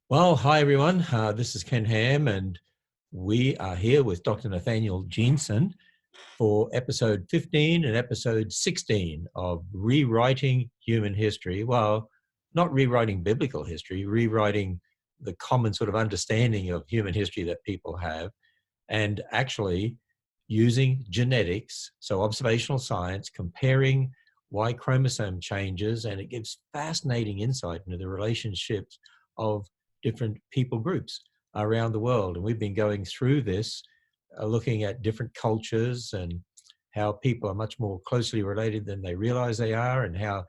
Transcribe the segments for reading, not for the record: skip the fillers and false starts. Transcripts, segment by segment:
Well, hi everyone. This is Ken Ham, and we are here with Dr. Nathaniel Jeanson for episode 15 and episode 16 of Rewriting Human History. Well, not rewriting biblical history, rewriting the common sort of understanding of human history that people have, and actually using genetics, so observational science, comparing Y chromosome changes, and it gives fascinating insight into the relationships of different people groups around the world. And we've been going through this, looking at different cultures and how people are much more closely related than they realize they are, and how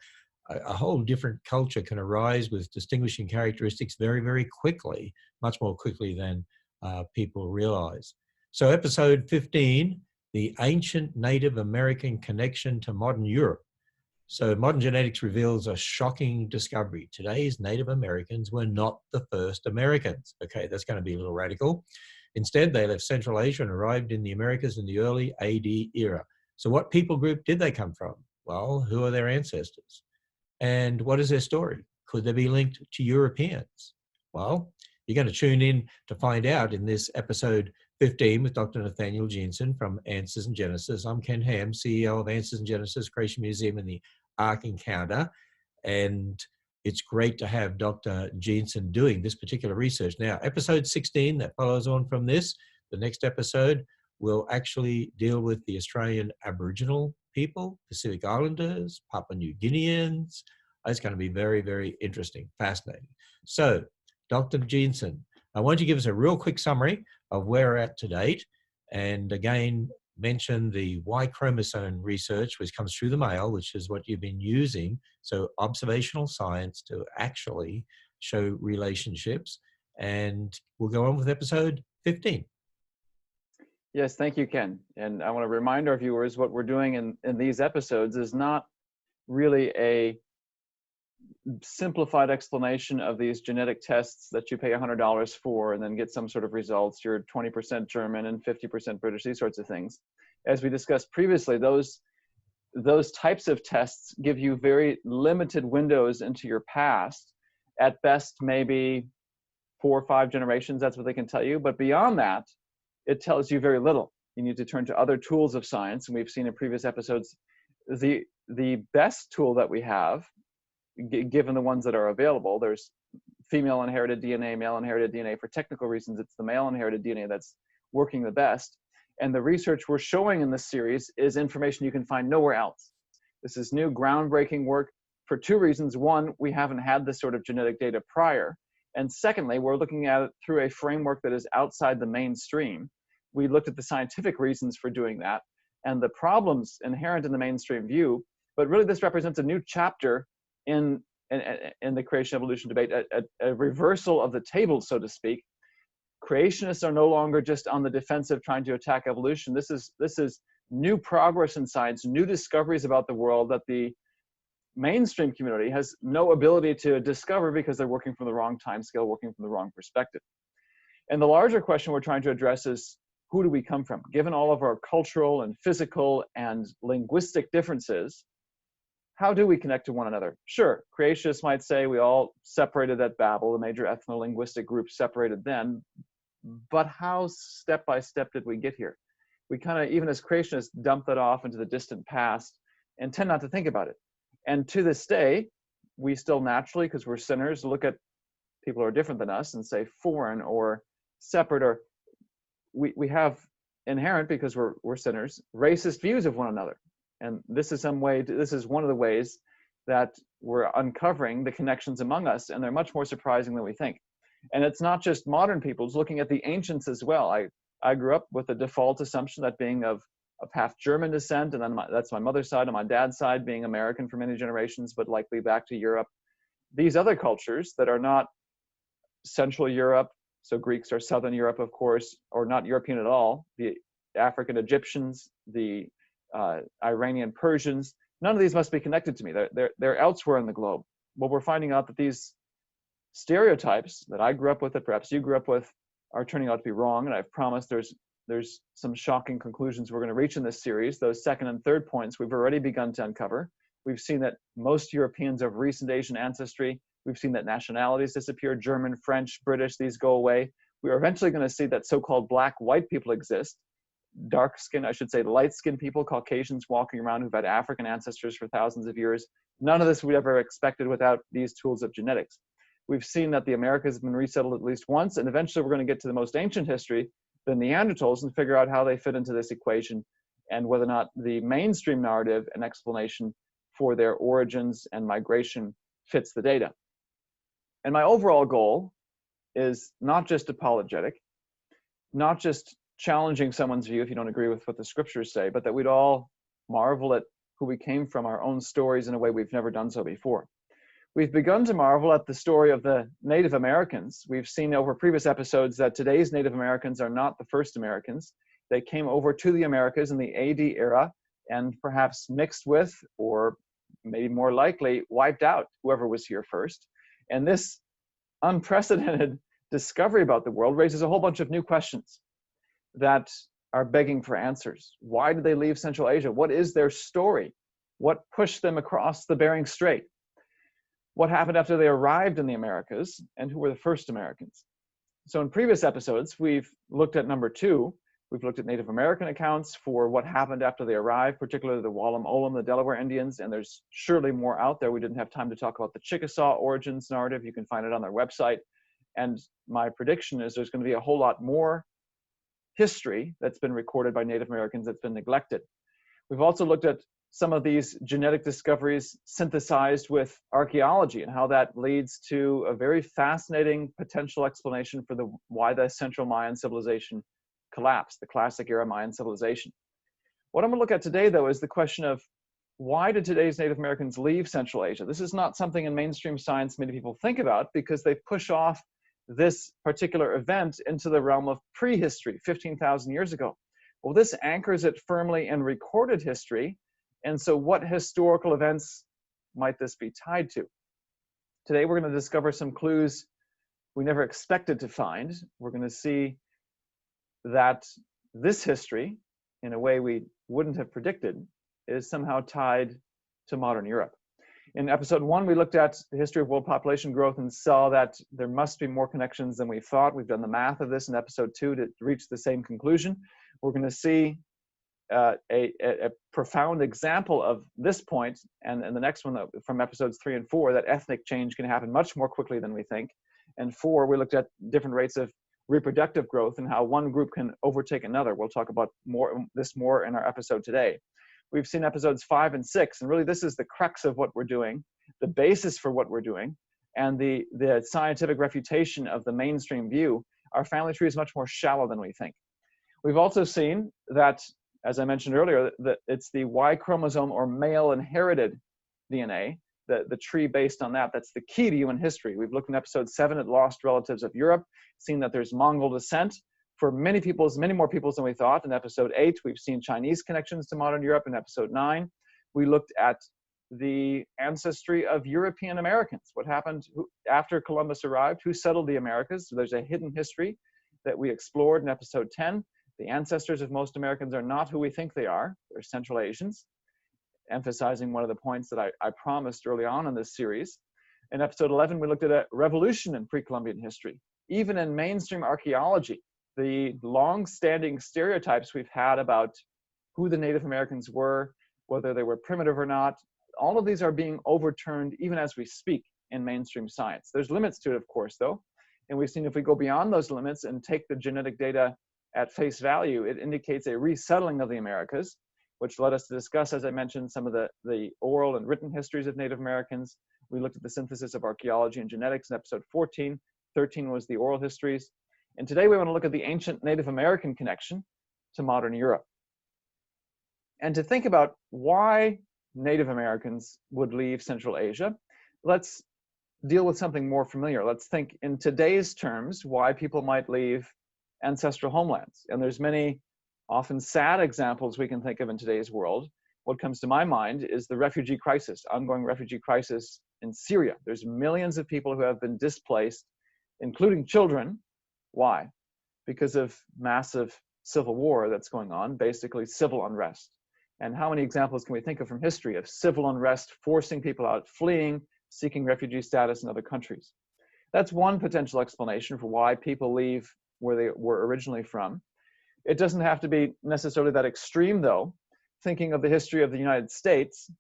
a whole different culture can arise with distinguishing characteristics very, very quickly, much more quickly than people realize. So episode 15, the ancient Native American connection to modern Europe. So modern genetics reveals a shocking discovery. Today's Native Americans were not the first Americans. Okay, that's going to be a little radical. Instead, they left Central Asia and arrived in the Americas in the early AD era. So what people group did they come from? Well, who are their ancestors? And what is their story? Could they be linked to Europeans? Well, you're going to tune in to find out in this episode 15 with Dr. Nathaniel Jeanson from Answers in Genesis. I'm Ken Ham, CEO of Answers in Genesis, Creation Museum, and the Ark Encounter. And it's great to have Dr. Jeanson doing this particular research. Now, episode 16 that follows on from this, the next episode will actually deal with the Australian Aboriginal people, Pacific Islanders, Papua New Guineans. It's going to be very, very interesting, fascinating. So, Dr. Jeanson, I want you to give us a real quick summary of where we're at to date. And again, mention the Y chromosome research, which comes through the mail, which is what you've been using. So observational science to actually show relationships. And we'll go on with episode 15. Yes, thank you, Ken. And I want to remind our viewers what we're doing in these episodes is not really a simplified explanation of these genetic tests that you pay $100 for and then get some sort of results. You're 20% German and 50% British, these sorts of things. As we discussed previously, those types of tests give you very limited windows into your past. At best, maybe 4 or 5 generations, that's what they can tell you. But beyond that, it tells you very little. You need to turn to other tools of science. And we've seen in previous episodes, the best tool that we have, given the ones that are available, there's female inherited DNA, male inherited DNA. For technical reasons, it's the male inherited DNA that's working the best. And the research we're showing in this series is information you can find nowhere else. This is new groundbreaking work for 2 reasons. One, we haven't had this sort of genetic data prior. And secondly, we're looking at it through a framework that is outside the mainstream. We looked at the scientific reasons for doing that and the problems inherent in the mainstream view. But really, this represents a new chapter in the creation evolution debate, a reversal of the table, so to speak. Creationists are no longer just on the defensive trying to attack evolution. This is new progress in science, new discoveries about the world that the mainstream community has no ability to discover because they're working from the wrong time scale, working from the wrong perspective. And the larger question we're trying to address is, who do we come from? Given all of our cultural and physical and linguistic differences, how do we connect to one another? Sure, creationists might say we all separated at Babel, the major ethno-linguistic group separated then, but how step by step did we get here? We kind of, even as creationists, dump that off into the distant past and tend not to think about it. And to this day, we still naturally, because we're sinners, look at people who are different than us and say foreign or separate, or we have inherent, because we're sinners, racist views of one another. And this is this is one of the ways that we're uncovering the connections among us, and they're much more surprising than we think. And it's not just modern people, it's looking at the ancients as well. I grew up with the default assumption that being of half German descent, and then that's my mother's side, and my dad's side being American for many generations, but likely back to Europe. These other cultures that are not Central Europe, so Greeks are Southern Europe, of course, or not European at all, the African Egyptians, the Iranian Persians, none of these must be connected to me. They're elsewhere in the globe. Well, we're finding out that these stereotypes that I grew up with, that perhaps you grew up with, are turning out to be wrong. And I've promised there's some shocking conclusions we're going to reach in this series. Those second and third points we've already begun to uncover. We've seen that most Europeans of recent Asian ancestry We've seen that nationalities disappear, German, French, British, these go away. We are eventually going to see that so-called black, white people exist. Dark skin, I should say, light skinned people, Caucasians walking around who've had African ancestors for thousands of years. None of this we ever expected without these tools of genetics. We've seen that the Americas have been resettled at least once, and eventually we're going to get to the most ancient history, the Neanderthals, and figure out how they fit into this equation and whether or not the mainstream narrative and explanation for their origins and migration fits the data. And my overall goal is not just apologetic, not just challenging someone's view if you don't agree with what the scriptures say, but that we'd all marvel at who we came from, our own stories, in a way we've never done so before. We've begun to marvel at the story of the Native Americans. We've seen over previous episodes that today's Native Americans are not the first Americans. They came over to the Americas in the AD era and perhaps mixed with, or maybe more likely, wiped out whoever was here first. And this unprecedented discovery about the world raises a whole bunch of new questions that are begging for answers. Why did they leave Central Asia? What is their story? What pushed them across the Bering Strait? What happened after they arrived in the Americas, and who were the first Americans? So in previous episodes, we've looked at number 2. We've looked at Native American accounts for what happened after they arrived, particularly the Wallam Olam, the Delaware Indians, and there's surely more out there. We didn't have time to talk about the Chickasaw origins narrative. You can find it on their website. And my prediction is there's going to be a whole lot more history that's been recorded by Native Americans that's been neglected. We've also looked at some of these genetic discoveries synthesized with archaeology and how that leads to a very fascinating potential explanation for why the Central Mayan civilization collapsed, the classic era Mayan civilization. What I'm going to look at today, though, is the question of why did today's Native Americans leave Central Asia? This is not something in mainstream science many people think about because they push off this particular event into the realm of prehistory, 15,000 years ago. Well, this anchors it firmly in recorded history. And so what historical events might this be tied to? Today, we're going to discover some clues we never expected to find. We're going to see that this history, in a way we wouldn't have predicted, is somehow tied to modern Europe. In episode 1, we looked at the history of world population growth and saw that there must be more connections than we thought. We've done the math of this in episode 2 to reach the same conclusion. We're going to see a profound example of this point, and the next one from episodes 3 and 4, that ethnic change can happen much more quickly than we think. And 4, we looked at different rates of reproductive growth and how one group can overtake another. We'll talk about this more in our episode today. We've seen episodes 5 and 6, and really this is the crux of what we're doing, the basis for what we're doing, and the scientific refutation of the mainstream view. Our family tree is much more shallow than we think. We've also seen that, as I mentioned earlier, that it's the Y chromosome or male inherited DNA, the tree based on that. That's the key to human history. We've looked in episode 7 at lost relatives of Europe, seen that there's Mongol descent for many peoples, many more peoples than we thought. In episode 8, we've seen Chinese connections to modern Europe. In episode 9, we looked at the ancestry of European Americans. What happened after Columbus arrived? Who settled the Americas? So there's a hidden history that we explored in episode 10. The ancestors of most Americans are not who we think they are. They're Central Asians, emphasizing one of the points that I promised early on in this series. In episode 11, we looked at a revolution in pre-Columbian history. Even in mainstream archaeology, the long-standing stereotypes we've had about who the Native Americans were, whether they were primitive or not, all of these are being overturned even as we speak in mainstream science. There's limits to it, of course, though. And we've seen if we go beyond those limits and take the genetic data at face value, it indicates a resettling of the Americas, which led us to discuss, as I mentioned, some of the oral and written histories of Native Americans. We looked at the synthesis of archaeology and genetics in episode 14. 13 was the oral histories. And today we want to look at the ancient Native American connection to modern Europe. And to think about why Native Americans would leave Central Asia, let's deal with something more familiar. Let's think in today's terms why people might leave ancestral homelands. And there's many often sad examples we can think of in today's world. What comes to my mind is the refugee crisis, ongoing refugee crisis in Syria. There's millions of people who have been displaced, including children. Why? Because of massive civil war that's going on, basically civil unrest. And how many examples can we think of from history of civil unrest forcing people out, fleeing, seeking refugee status in other countries. That's one potential explanation for why people leave where they were originally from. It doesn't have to be necessarily that extreme, though. Thinking of the history of the United States,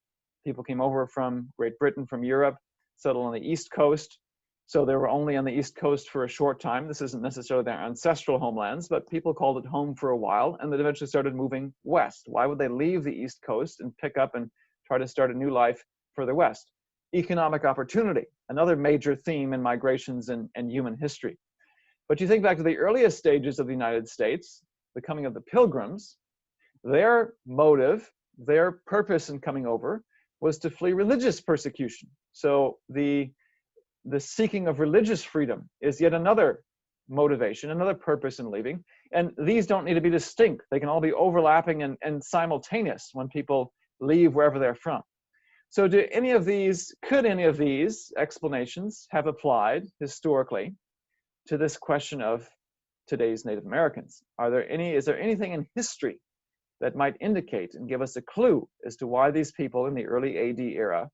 people came over from Great Britain, from Europe, settled on the East Coast. So they were only on the East Coast for a short time. This isn't necessarily their ancestral homelands, but people called it home for a while, and then eventually started moving west. Why would they leave the East Coast and pick up and try to start a new life further west? Economic opportunity, another major theme in migrations and human history. But you think back to the earliest stages of the United States, the coming of the Pilgrims, their motive, their purpose in coming over was to flee religious persecution. So the seeking of religious freedom is yet another motivation, another purpose in leaving. And these don't need to be distinct. They can all be overlapping and simultaneous when people leave wherever they're from. So could any of these explanations have applied historically to this question of today's Native Americans? Is there anything in history that might indicate and give us a clue as to why these people in the early AD era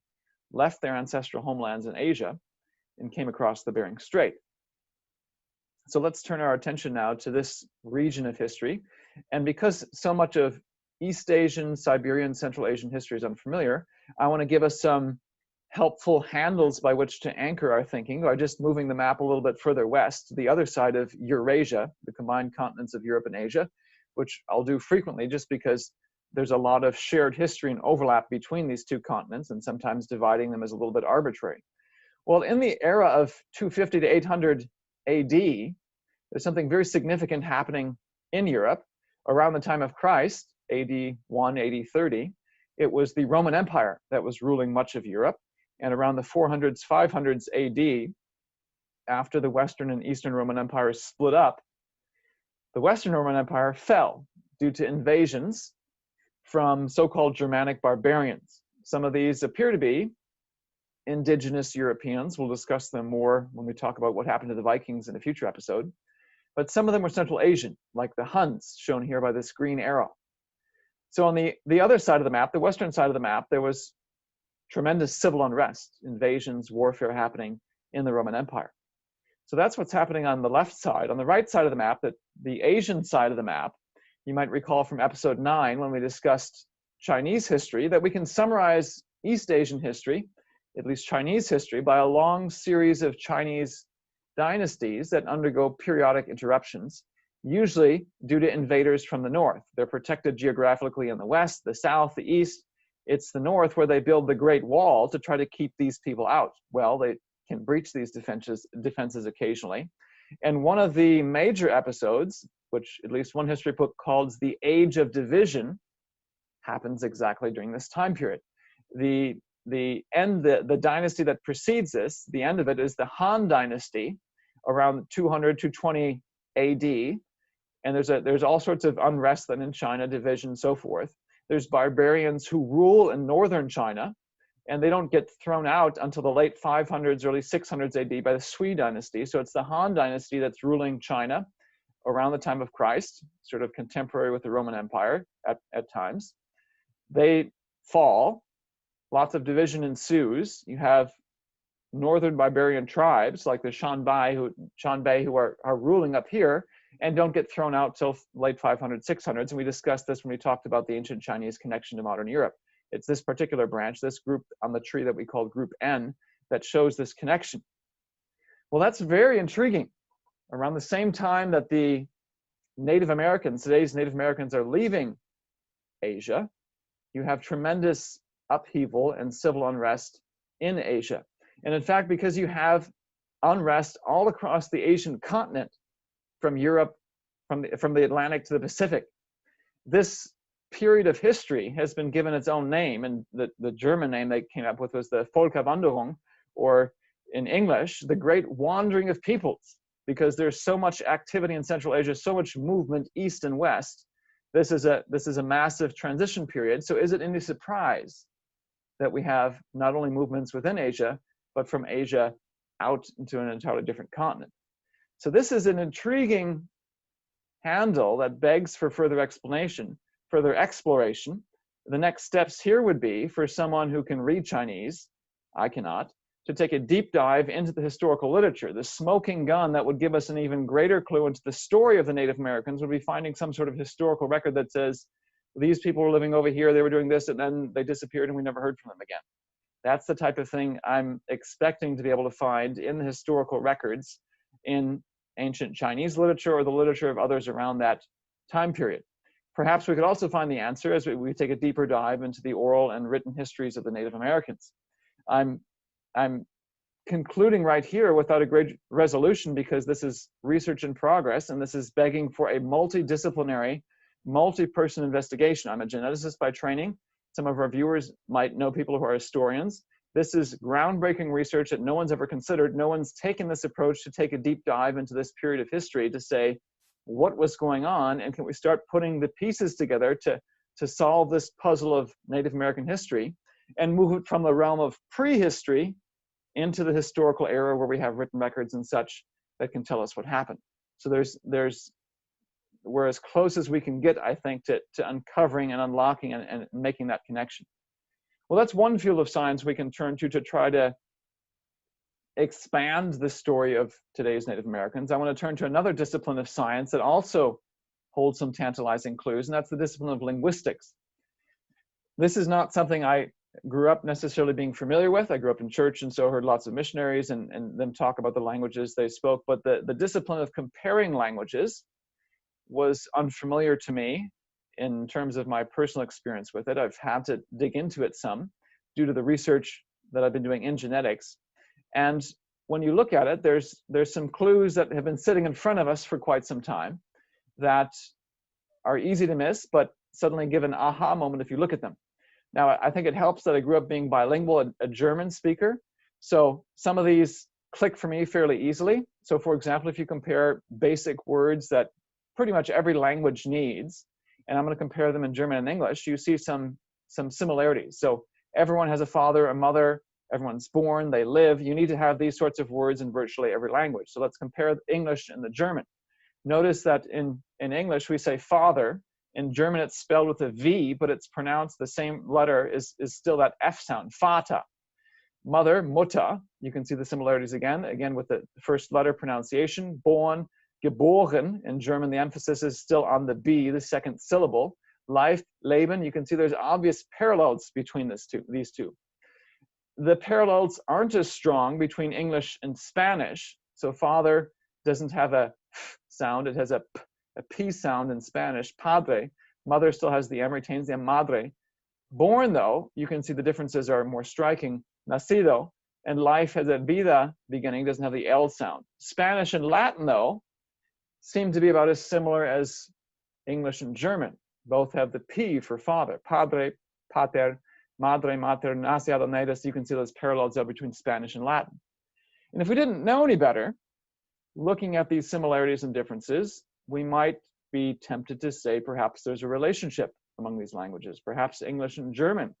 left their ancestral homelands in Asia and came across the Bering Strait? So let's turn our attention now to this region of history. And because so much of East Asian, Siberian, Central Asian history is unfamiliar, I want to give us some helpful handles by which to anchor our thinking by just moving the map a little bit further west to the other side of Eurasia, the combined continents of Europe and Asia, which I'll do frequently just because there's a lot of shared history and overlap between these two continents, and sometimes dividing them is a little bit arbitrary. Well, in the era of 250 to 800 AD, there's something very significant happening in Europe. Around the time of Christ, AD 1, AD 30, it was the Roman Empire that was ruling much of Europe. And around the 400s, 500s AD, after the Western and Eastern Roman Empires split up, the Western Roman Empire fell due to invasions from so-called Germanic barbarians. Some of these appear to be indigenous Europeans. We'll discuss them more when we talk about what happened to the Vikings in a future episode. But some of them were Central Asian, like the Huns, shown here by this green arrow. So on the other side of the map, the western side of the map, there was tremendous civil unrest, invasions, warfare happening in the Roman Empire. So that's what's happening on the left side. On the right side of the map, the Asian side of the map, you might recall from episode 9 when we discussed Chinese history, that we can summarize East Asian history, at least Chinese history, by a long series of Chinese dynasties that undergo periodic interruptions, usually due to invaders from the north. They're protected geographically in the west, the south, the east. It's the north where they build the Great Wall to try to keep these people out. Well, they can breach these defenses occasionally. And one of the major episodes, which at least one history book calls the Age of Division, happens exactly during this time period. The dynasty that precedes this, the end of it, is the Han Dynasty, around 200 to 20 AD. And there's all sorts of unrest then in China, division, so forth. There's barbarians who rule in northern China, and they don't get thrown out until the late 500s, early 600s AD by the Sui Dynasty. So it's the Han Dynasty that's ruling China around the time of Christ, sort of contemporary with the Roman Empire at times. They fall. Lots of division ensues. You have northern barbarian tribes like the Xianbei who are ruling up here and don't get thrown out till late 500s, 600s. And we discussed this when we talked about the ancient Chinese connection to modern Europe. It's this particular branch, this group on the tree that we call Group N, that shows this connection. Well, that's very intriguing. Around the same time that the Native Americans, today's Native Americans, are leaving Asia, you have tremendous upheaval and civil unrest in Asia. And in fact, because you have unrest all across the Asian continent, from Europe, from the Atlantic to the Pacific, this period of history has been given its own name, and the German name they came up with was the Völkerwanderung, or in English, the Great Wandering of Peoples, because there's so much activity in Central Asia, so much movement east and west. This is a massive transition period. So is it any surprise that we have not only movements within Asia, but from Asia out into an entirely different continent? So this is an intriguing handle that begs for further explanation, further exploration. The next steps here would be for someone who can read Chinese, I cannot, to take a deep dive into the historical literature. The smoking gun that would give us an even greater clue into the story of the Native Americans would be finding some sort of historical record that says, these people were living over here, they were doing this, and then they disappeared and we never heard from them again. That's the type of thing I'm expecting to be able to find in the historical records in ancient Chinese literature or the literature of others around that time period. Perhaps we could also find the answer as we take a deeper dive into the oral and written histories of the Native Americans. I'm concluding right here without a great resolution, because this is research in progress and this is begging for a multidisciplinary, multi-person investigation. I'm a geneticist by training. Some of our viewers might know people who are historians. This is groundbreaking research that no one's ever considered. No one's taken this approach to take a deep dive into this period of history to say what was going on, and can we start putting the pieces together to solve this puzzle of Native American history and move it from the realm of prehistory into the historical era where we have written records and such that can tell us what happened. So we're as close as we can get, I think, to uncovering and unlocking and making that connection. Well, that's one field of science we can turn to try to expand the story of today's Native Americans. I want to turn to another discipline of science that also holds some tantalizing clues, and that's the discipline of linguistics. This is not something I grew up necessarily being familiar with. I grew up in church and so heard lots of missionaries and them talk about the languages they spoke, but the discipline of comparing languages was unfamiliar to me in terms of my personal experience with it. I've had to dig into it some due to the research that I've been doing in genetics. And when you look at it, there's some clues that have been sitting in front of us for quite some time that are easy to miss, but suddenly give an aha moment if you look at them. Now, I think it helps that I grew up being bilingual, a German speaker. So some of these click for me fairly easily. So for example, if you compare basic words that pretty much every language needs, and I'm going to compare them in German and English, you see some similarities. So everyone has a father, a mother, everyone's born, they live. You need to have these sorts of words in virtually every language. So let's compare the English and the German. Notice that in English, we say father. In German, it's spelled with a V, but it's pronounced the same letter is still that F sound, Vater. Mother, Mutter, you can see the similarities again with the first letter pronunciation. Born, geboren. In German, the emphasis is still on the B, the second syllable. Life, Leben, you can see there's obvious parallels between these two. The parallels aren't as strong between English and Spanish. So father doesn't have a F sound, it has a P sound in Spanish, padre. Mother still has the M, retains the madre. Born, though, you can see the differences are more striking. Nacido, and life has a vida beginning, doesn't have the L sound. Spanish and Latin, though, seem to be about as similar as English and German. Both have the P for father. Padre, pater, madre, mater, nacido, natus. You can see those parallels there between Spanish and Latin. And if we didn't know any better, looking at these similarities and differences, we might be tempted to say perhaps there's a relationship among these languages. Perhaps English and German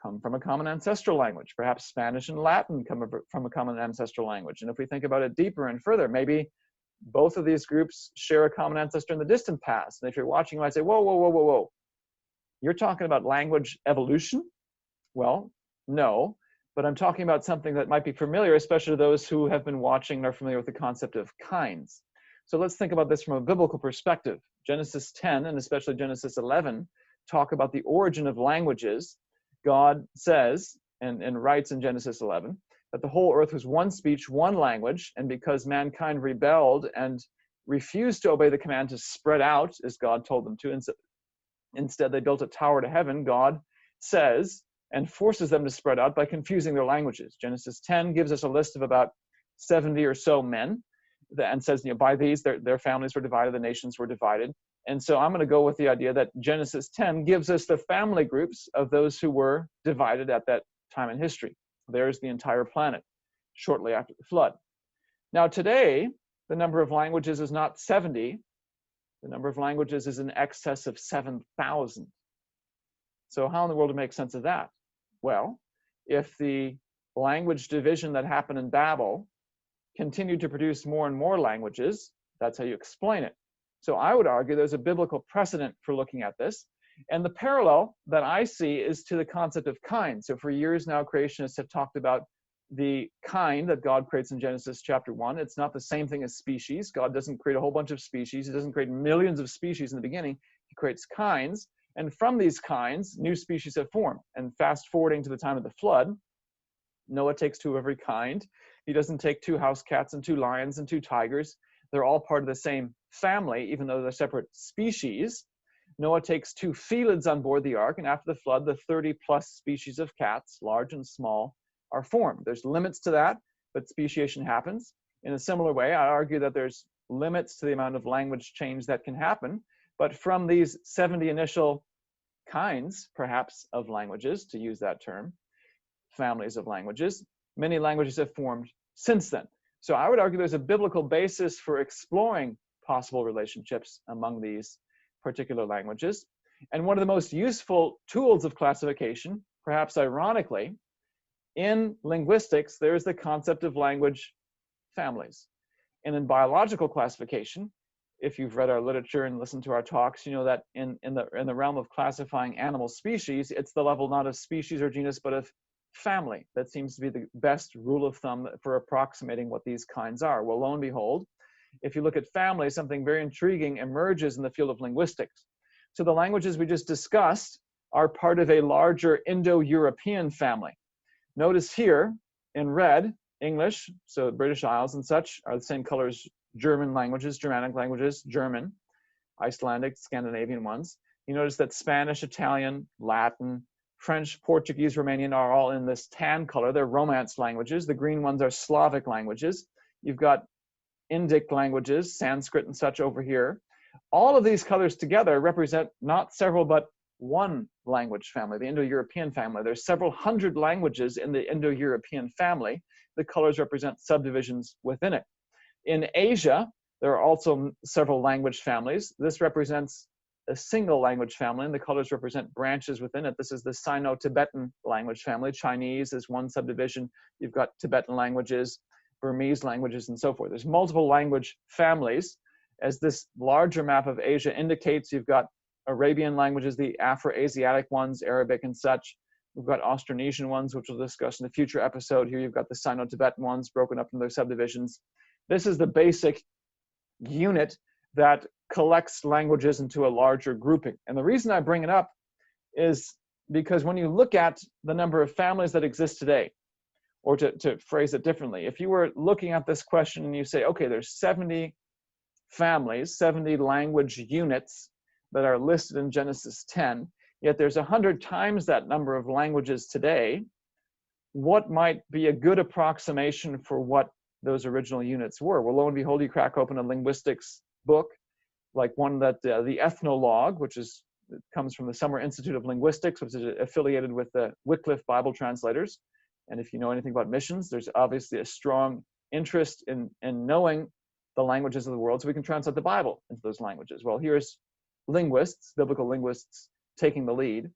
come from a common ancestral language. Perhaps Spanish and Latin come from a common ancestral language. And if we think about it deeper and further, maybe both of these groups share a common ancestor in the distant past. And if you're watching, you might say, whoa, whoa, whoa, whoa, whoa. You're talking about language evolution? Well, no, but I'm talking about something that might be familiar, especially to those who have been watching and are familiar with the concept of kinds. So let's think about this from a biblical perspective. Genesis 10 and especially Genesis 11 talk about the origin of languages. God says and writes in Genesis 11 that the whole earth was one speech, one language, and because mankind rebelled and refused to obey the command to spread out as God told them to, instead they built a tower to heaven, God says, and forces them to spread out by confusing their languages. Genesis 10 gives us a list of about 70 or so men and says, by these, their families were divided, the nations were divided. And so I'm going to go with the idea that Genesis 10 gives us the family groups of those who were divided at that time in history. There's the entire planet shortly after the flood. Now today, the number of languages is not 70. The number of languages is in excess of 7,000. So how in the world to make sense of that? Well, if the language division that happened in Babel continued to produce more and more languages, that's how you explain it. So I would argue there's a biblical precedent for looking at this. And the parallel that I see is to the concept of kind. So for years now, creationists have talked about the kind that God creates in Genesis chapter 1. It's not the same thing as species. God doesn't create a whole bunch of species. He doesn't create millions of species in the beginning. He creates kinds. And from these kinds, new species have formed. And fast forwarding to the time of the flood, Noah takes 2 of every kind. He doesn't take 2 house cats and 2 lions and 2 tigers. They're all part of the same family, even though they're separate species. Noah takes 2 felids on board the ark, and after the flood, the 30-plus species of cats, large and small, are formed. There's limits to that, but speciation happens. In a similar way, I argue that there's limits to the amount of language change that can happen, but from these 70 initial kinds, perhaps, of languages, to use that term, families of languages, many languages have formed since then. So I would argue there's a biblical basis for exploring possible relationships among these particular languages. And one of the most useful tools of classification, perhaps ironically, in linguistics, there's the concept of language families. And in biological classification, if you've read our literature and listened to our talks, you know that in the realm of classifying animal species, it's the level not of species or genus, but of family. That seems to be the best rule of thumb for approximating what these kinds are. Well, lo and behold, if you look at family, something very intriguing emerges in the field of linguistics. So the languages we just discussed are part of a larger Indo-European family. Notice here in red, English, so British Isles and such, are the same color as German languages, Germanic languages, German, Icelandic, Scandinavian ones. You notice that Spanish, Italian, Latin, French, Portuguese, Romanian are all in this tan color. They're Romance languages. The green ones are Slavic languages. You've got Indic languages, Sanskrit and such over here. All of these colors together represent not several, but one language family, the Indo-European family. There's several hundred languages in the Indo-European family. The colors represent subdivisions within it. In Asia, there are also several language families. This represents a single language family, and the colors represent branches within it. This is the Sino-Tibetan language family. Chinese is one subdivision. You've got Tibetan languages, Burmese languages, and so forth. There's multiple language families. As this larger map of Asia indicates, you've got Arabian languages, the Afro-Asiatic ones, Arabic and such. We've got Austronesian ones, which we'll discuss in a future episode. Here you've got the Sino-Tibetan ones broken up into their subdivisions. This is the basic unit that collects languages into a larger grouping. And the reason I bring it up is because when you look at the number of families that exist today, or to phrase it differently, if you were looking at this question and you say, okay, there's 70 families, 70 language units that are listed in Genesis 10, yet there's 100 times that number of languages today, what might be a good approximation for what those original units were? Well, lo and behold, you crack open a linguistics book, like one that the Ethnologue, which comes from the Summer Institute of Linguistics, which is affiliated with the Wycliffe Bible translators. And if you know anything about missions, there's obviously a strong interest in knowing the languages of the world so we can translate the Bible into those languages. Well, here's linguists, biblical linguists, taking the lead.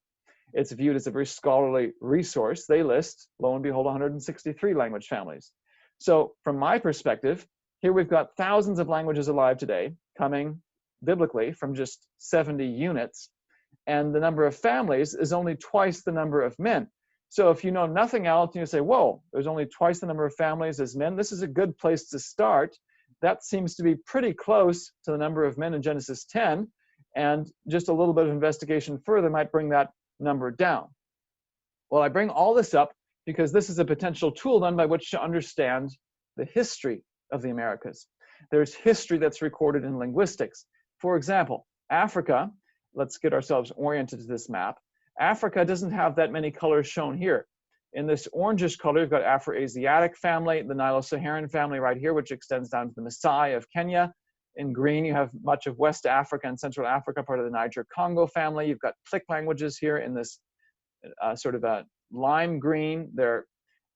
It's viewed as a very scholarly resource. They list, lo and behold, 163 language families. So from my perspective, here we've got thousands of languages alive today coming biblically from just 70 units. And the number of families is only twice the number of men. So if you know nothing else, you say, whoa, there's only twice the number of families as men. This is a good place to start. That seems to be pretty close to the number of men in Genesis 10. And just a little bit of investigation further might bring that number down. Well, I bring all this up because this is a potential tool then by which to understand the history of the Americas. There's history that's recorded in linguistics. For example, Africa, let's get ourselves oriented to this map. Africa doesn't have that many colors shown here. In this orangish color, you've got Afro-Asiatic family, the Nilo-Saharan family right here, which extends down to the Maasai of Kenya. In green, you have much of West Africa and Central Africa, part of the Niger-Congo family. You've got Click languages here in this sort of a lime green. They're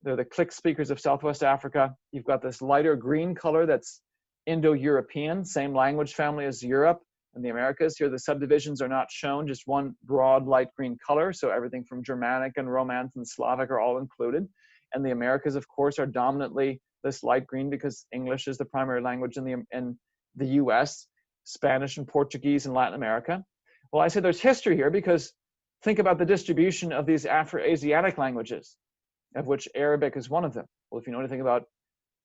the Click speakers of Southwest Africa. You've got this lighter green color that's Indo-European, same language family as Europe and the Americas. Here the subdivisions are not shown, just one broad light green color. So everything from Germanic and Romance and Slavic are all included. And the Americas, of course, are dominantly this light green because English is the primary language in the US, Spanish and Portuguese in Latin America. Well, I say there's history here because think about the distribution of these Afro-Asiatic languages, of which Arabic is one of them. Well, if you know anything about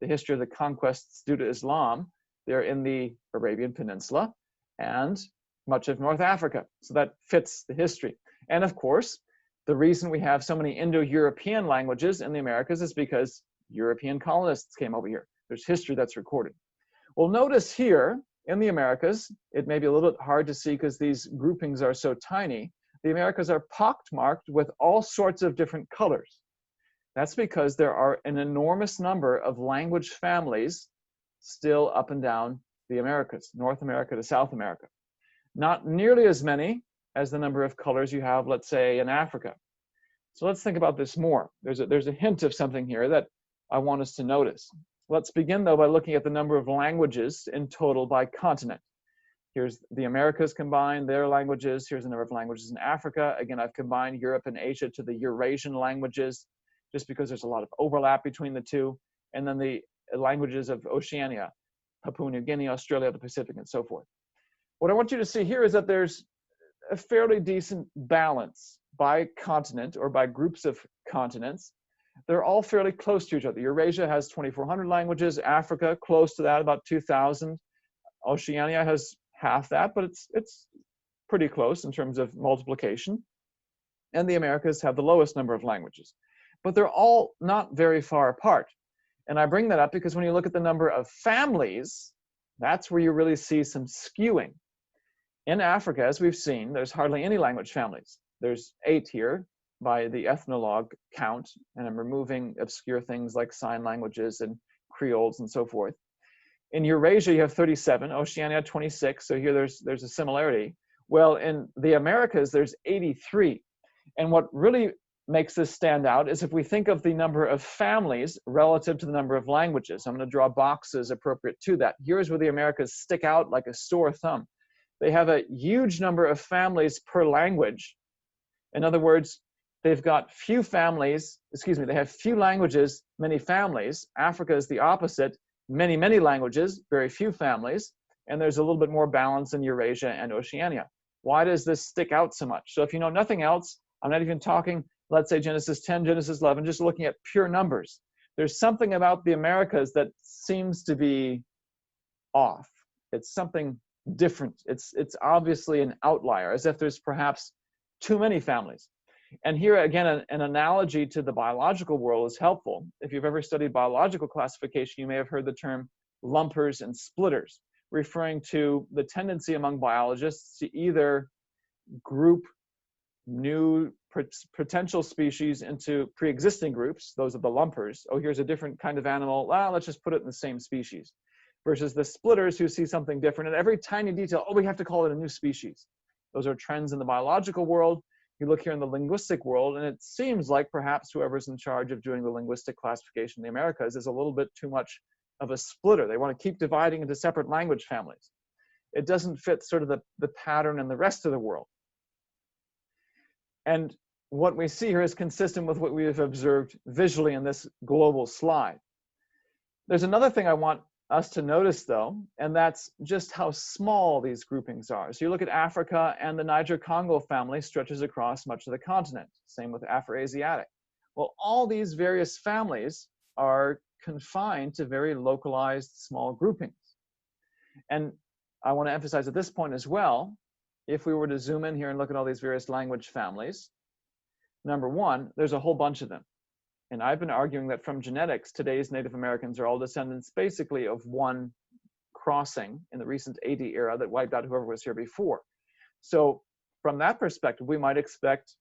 the history of the conquests due to Islam, they're in the Arabian Peninsula and much of North Africa. So that fits the history. And of course, the reason we have so many Indo-European languages in the Americas is because European colonists came over here. There's history that's recorded. Well, notice here in the Americas, it may be a little bit hard to see because these groupings are so tiny. The Americas are pockmarked with all sorts of different colors. That's because there are an enormous number of language families still up and down the Americas, North America to South America. Not nearly as many as the number of colors you have, let's say, in Africa. So let's think about this more. There's a hint of something here that I want us to notice. Let's begin, though, by looking at the number of languages in total by continent. Here's the Americas combined, their languages. Here's the number of languages in Africa. Again, I've combined Europe and Asia to the Eurasian languages, just because there's a lot of overlap between the two. And then the languages of Oceania, Papua New Guinea, Australia, the Pacific, and so forth. What I want you to see here is that there's a fairly decent balance by continent or by groups of continents. They're all fairly close to each other. Eurasia has 2,400 languages, Africa close to that, about 2,000. Oceania has half that, but it's pretty close in terms of multiplication. And the Americas have the lowest number of languages. But they're all not very far apart. And I bring that up because when you look at the number of families, that's where you really see some skewing. In Africa, as we've seen, there's hardly any language families. There's 8 here by the ethnologue count, and I'm removing obscure things like sign languages and Creoles and so forth. In Eurasia, you have 37, Oceania 26, so here there's a similarity. Well, in the Americas, there's 83. And what really makes this stand out is if we think of the number of families relative to the number of languages. I'm going to draw boxes appropriate to that. Here's where the Americas stick out like a sore thumb. They have a huge number of families per language. In other words, they've got few families, they have few languages, many families. Africa is the opposite. Many, many languages, very few families. And there's a little bit more balance in Eurasia and Oceania. Why does this stick out so much? So if you know nothing else, I'm not even talking, let's say Genesis 10, Genesis 11, just looking at pure numbers. There's something about the Americas that seems to be off. It's something different. It's obviously an outlier, as if there's perhaps too many families. And here again, an analogy to the biological world is helpful. If you've ever studied biological classification, you may have heard the term lumpers and splitters, referring to the tendency among biologists to either group new potential species into pre-existing groups. Those are the lumpers. Oh, here's a different kind of animal. Well, let's just put it in the same species. Versus the splitters who see something different. And every tiny detail, oh, we have to call it a new species. Those are trends in the biological world. You look here in the linguistic world, and it seems like perhaps whoever's in charge of doing the linguistic classification in the Americas is a little bit too much of a splitter. They want to keep dividing into separate language families. It doesn't fit sort of the pattern in the rest of the world. And what we see here is consistent with what we have observed visually in this global slide. There's another thing I want us to notice, though, and that's just how small these groupings are. So you look at Africa, and the Niger-Congo family stretches across much of the continent. Same with Afroasiatic. Well, all these various families are confined to very localized small groupings. And I want to emphasize at this point as well, if we were to zoom in here and look at all these various language families, number one, there's a whole bunch of them. And I've been arguing that from genetics, today's Native Americans are all descendants basically of one crossing in the recent AD era that wiped out whoever was here before. So from that perspective, we might expect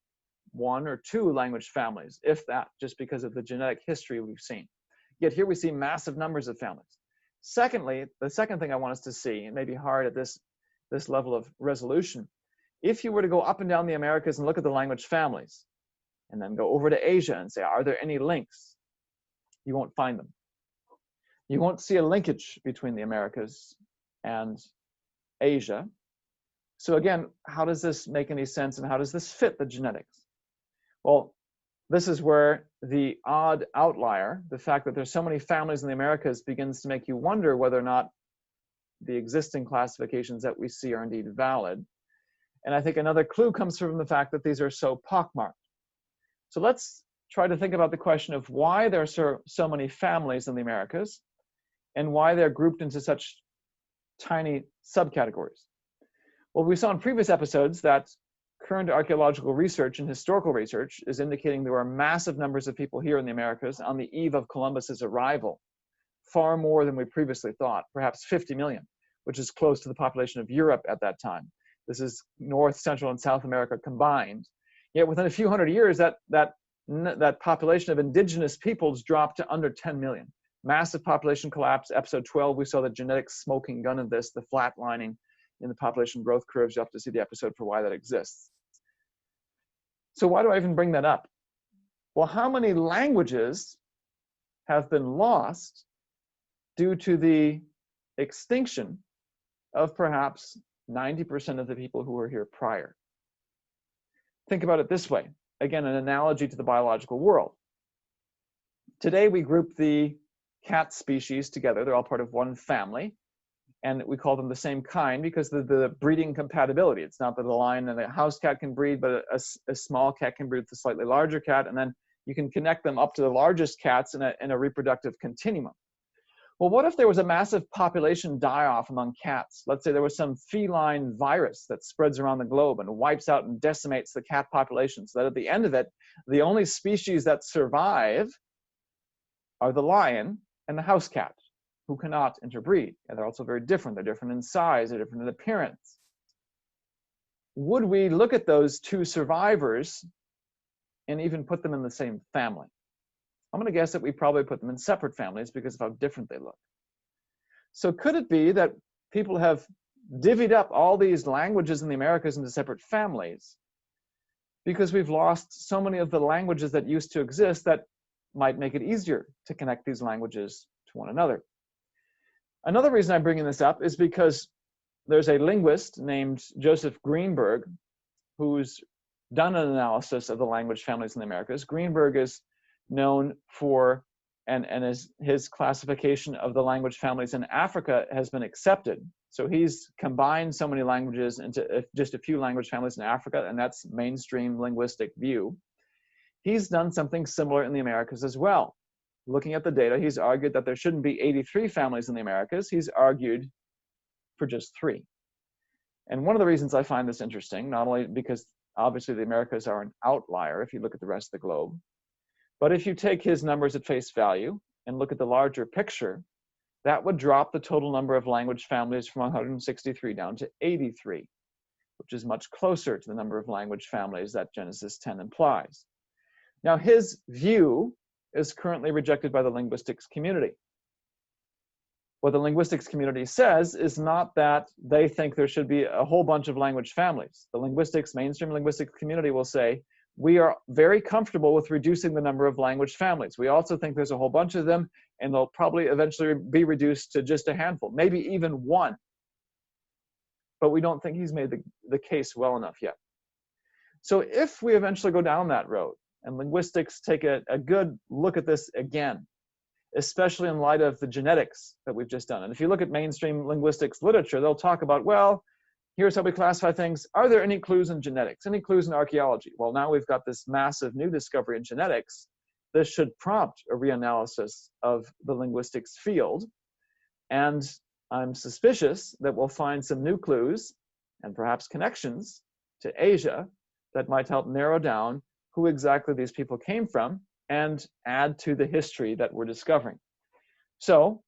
1 or 2 language families, if that, just because of the genetic history we've seen. Yet here we see massive numbers of families. Secondly, the second thing I want us to see, and maybe hard at this level of resolution, if you were to go up and down the Americas and look at the language families, and then go over to Asia and say, are there any links? You won't find them. You won't see a linkage between the Americas and Asia. So again, how does this make any sense, and how does this fit the genetics? Well, this is where the odd outlier, the fact that there's so many families in the Americas, begins to make you wonder whether or not the existing classifications that we see are indeed valid. And I think another clue comes from the fact that these are so pockmarked. So let's try to think about the question of why there are so many families in the Americas and why they're grouped into such tiny subcategories. Well, we saw in previous episodes that current archaeological research and historical research is indicating there are massive numbers of people here in the Americas on the eve of Columbus's arrival, far more than we previously thought, perhaps 50 million, which is close to the population of Europe at that time. This is North, Central, and South America combined. Yet within a few hundred years, that population of indigenous peoples dropped to under 10 million. Massive population collapse. Episode 12, we saw the genetic smoking gun of this, the flatlining in the population growth curves. You have to see the episode for why that exists. So why do I even bring that up? Well, how many languages have been lost due to the extinction of perhaps 90% of the people who were here prior? Think about it this way. Again, an analogy to the biological world. Today, we group the cat species together. They're all part of one family. And we call them the same kind because of the breeding compatibility. It's not that a lion and a house cat can breed, but a small cat can breed with a slightly larger cat. And then you can connect them up to the largest cats in a reproductive continuum. Well, what if there was a massive population die-off among cats? Let's say there was some feline virus that spreads around the globe and wipes out and decimates the cat population, so that at the end of it, the only species that survive are the lion and the house cat, who cannot interbreed. And they're also very different. They're different in size, they're different in appearance. Would we look at those two survivors and even put them in the same family? I'm going to guess that we probably put them in separate families because of how different they look. So could it be that people have divvied up all these languages in the Americas into separate families because we've lost so many of the languages that used to exist that might make it easier to connect these languages to one another? Another reason I'm bringing this up is because there's a linguist named Joseph Greenberg who's done an analysis of the language families in the Americas. Greenberg is known for, and his classification of the language families in Africa has been accepted. So he's combined so many languages into just a few language families in Africa, and that's mainstream linguistic view. He's done something similar in the Americas as well. Looking at the data, he's argued that there shouldn't be 83 families in the Americas. He's argued for just 3. And one of the reasons I find this interesting, not only because obviously the Americas are an outlier if you look at the rest of the globe, but if you take his numbers at face value and look at the larger picture, that would drop the total number of language families from 163 down to 83, which is much closer to the number of language families that Genesis 10 implies. Now, his view is currently rejected by the linguistics community. What the linguistics community says is not that they think there should be a whole bunch of language families. The mainstream linguistics community will say, we are very comfortable with reducing the number of language families. We also think there's a whole bunch of them, and they'll probably eventually be reduced to just a handful, maybe even 1. But we don't think he's made the case well enough yet. So if we eventually go down that road, and linguistics take a good look at this again, especially in light of the genetics that we've just done. And if you look at mainstream linguistics literature, they'll talk about, well, here's how we classify things. Are there any clues in genetics? Any clues in archaeology? Well, now we've got this massive new discovery in genetics. This should prompt a reanalysis of the linguistics field. And I'm suspicious that we'll find some new clues and perhaps connections to Asia that might help narrow down who exactly these people came from and add to the history that we're discovering. So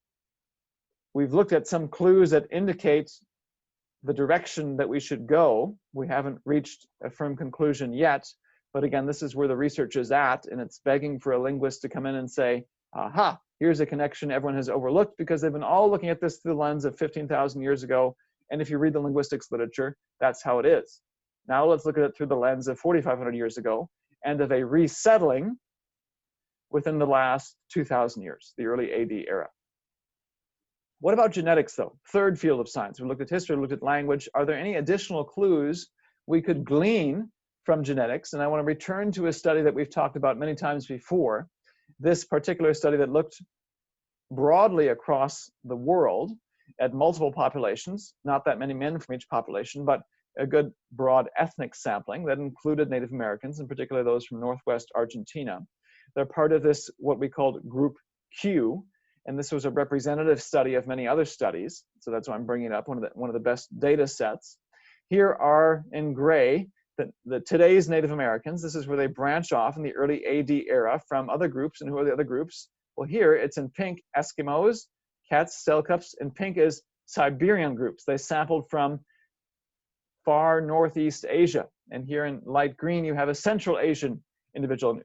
we've looked at some clues that indicate the direction that we should go. We haven't reached a firm conclusion yet, but again, this is where the research is at, and it's begging for a linguist to come in and say, aha, here's a connection everyone has overlooked because they've been all looking at this through the lens of 15,000 years ago, and if you read the linguistics literature, that's how it is. Now let's look at it through the lens of 4,500 years ago, and of a resettling within the last 2,000 years, the early AD era. What about genetics, though? Third field of science. We looked at history, we looked at language. Are there any additional clues we could glean from genetics? And I want to return to a study that we've talked about many times before. This particular study that looked broadly across the world at multiple populations, not that many men from each population, but a good broad ethnic sampling that included Native Americans, in particular those from Northwest Argentina. They're part of this, what we called Group Q, and this was a representative study of many other studies. So that's why I'm bringing it up, one of the best data sets. Here are in gray the today's Native Americans. This is where they branch off in the early AD era from other groups. And who are the other groups? Well, here it's in pink, Eskimos, Cats, Selkups. In pink is Siberian groups. They sampled from far Northeast Asia. And here in light green, you have a Central Asian individual,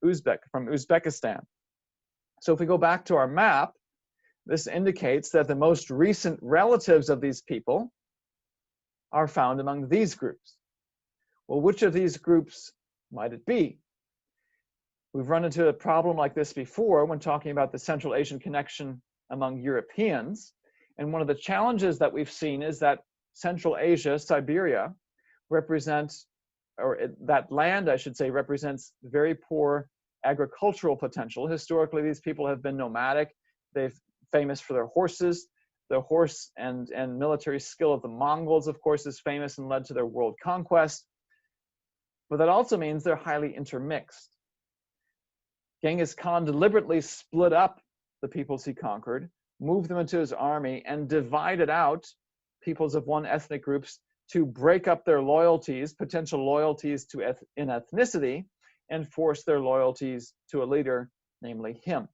Uzbek, from Uzbekistan. So if we go back to our map, this indicates that the most recent relatives of these people are found among these groups. Well, which of these groups might it be? We've run into a problem like this before when talking about the Central Asian connection among Europeans. And one of the challenges that we've seen is that Central Asia, Siberia, represents, or that land, I should say, represents very poor agricultural potential. Historically, these people have been nomadic. They're famous for their horses. The horse and military skill of the Mongols, of course, is famous and led to their world conquest. But that also means they're highly intermixed. Genghis Khan deliberately split up the peoples he conquered, moved them into his army, and divided out peoples of one ethnic groups to break up their loyalties, potential loyalties in ethnicity, and force their loyalties to a leader, namely him.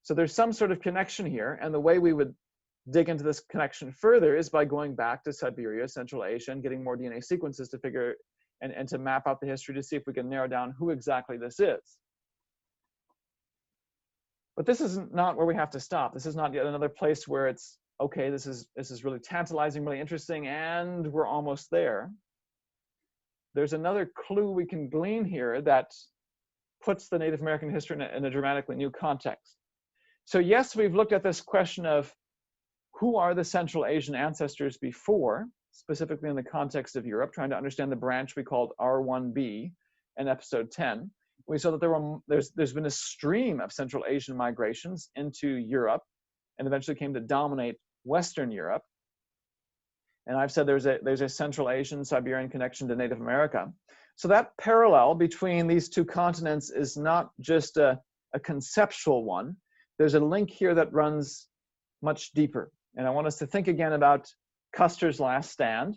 So there's some sort of connection here, and the way we would dig into this connection further is by going back to Siberia, Central Asia, and getting more DNA sequences to figure and to map out the history to see if we can narrow down who exactly this is. But this is not where we have to stop. This is not yet another place where it's, okay, this is really tantalizing, really interesting, and we're almost there. There's another clue we can glean here that puts the Native American history in a dramatically new context. So yes, we've looked at this question of who are the Central Asian ancestors before, specifically in the context of Europe, trying to understand the branch we called R1b in episode 10. We saw that there's been a stream of Central Asian migrations into Europe and eventually came to dominate Western Europe. And I've said there's a Central Asian Siberian connection to Native America. So that parallel between these two continents is not just a conceptual one. There's a link here that runs much deeper. And I want us to think again about Custer's last stand,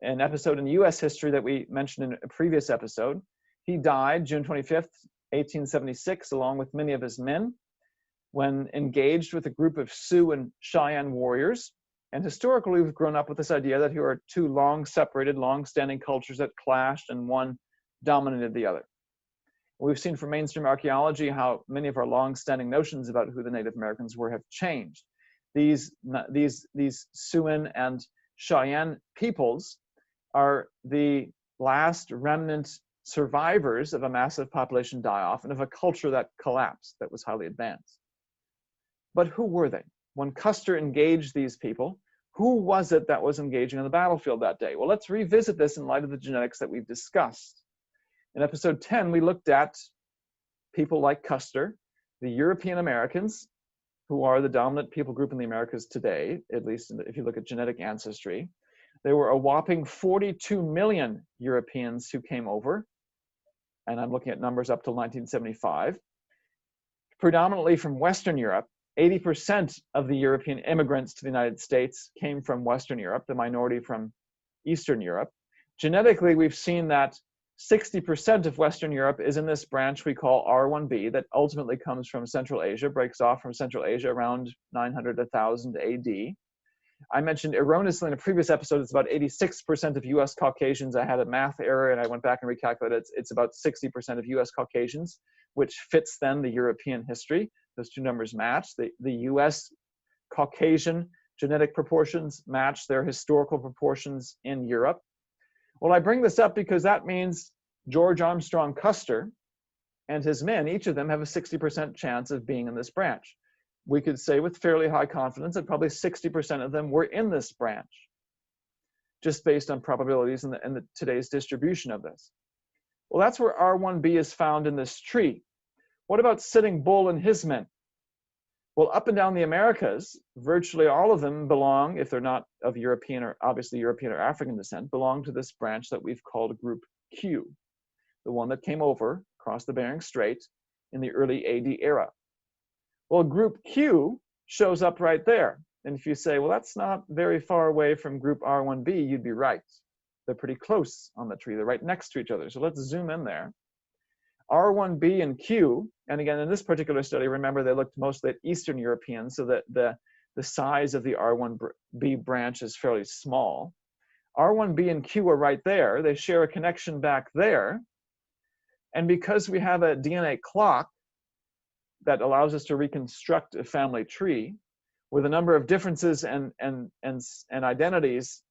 an episode in US history that we mentioned in a previous episode. He died June 25th, 1876, along with many of his men, when engaged with a group of Sioux and Cheyenne warriors. And historically, we've grown up with this idea that here are two long-separated, long-standing cultures that clashed and one dominated the other. We've seen from mainstream archaeology how many of our long-standing notions about who the Native Americans were have changed. These Siouan and Cheyenne peoples are the last remnant survivors of a massive population die-off and of a culture that collapsed, that was highly advanced. But who were they? When Custer engaged these people, who was it that was engaging on the battlefield that day? Well, let's revisit this in light of the genetics that we've discussed. In episode 10, we looked at people like Custer, the European Americans, who are the dominant people group in the Americas today, at least if you look at genetic ancestry. There were a whopping 42 million Europeans who came over, and I'm looking at numbers up till 1975, predominantly from Western Europe. 80% of the European immigrants to the United States came from Western Europe, the minority from Eastern Europe. Genetically, we've seen that 60% of Western Europe is in this branch we call R1b that ultimately comes from Central Asia, breaks off from Central Asia around 900 to 1000 AD. I mentioned erroneously in a previous episode, it's about 86% of US Caucasians. I had a math error and I went back and recalculated. It's about 60% of US Caucasians, which fits then the European history. Those two numbers match. The US Caucasian genetic proportions match their historical proportions in Europe. Well, I bring this up because that means George Armstrong Custer and his men, each of them have a 60% chance of being in this branch. We could say with fairly high confidence that probably 60% of them were in this branch, just based on probabilities and today's distribution of this. Well, that's where R1b is found in this tree. What about Sitting Bull and his men? Well, up and down the Americas, virtually all of them belong, if they're not of European or obviously European or African descent, belong to this branch that we've called Group Q, the one that came over, across the Bering Strait in the early AD era. Well, group Q shows up right there. And if you say, well, that's not very far away from group R1b, you'd be right. They're pretty close on the tree. They're right next to each other. So let's zoom in there. R1b and Q, and again, in this particular study, remember they looked mostly at Eastern Europeans, so that the size of the R1b branch is fairly small. R1b and Q are right there. They share a connection back there. And because we have a DNA clock that allows us to reconstruct a family tree, where the number of differences and identities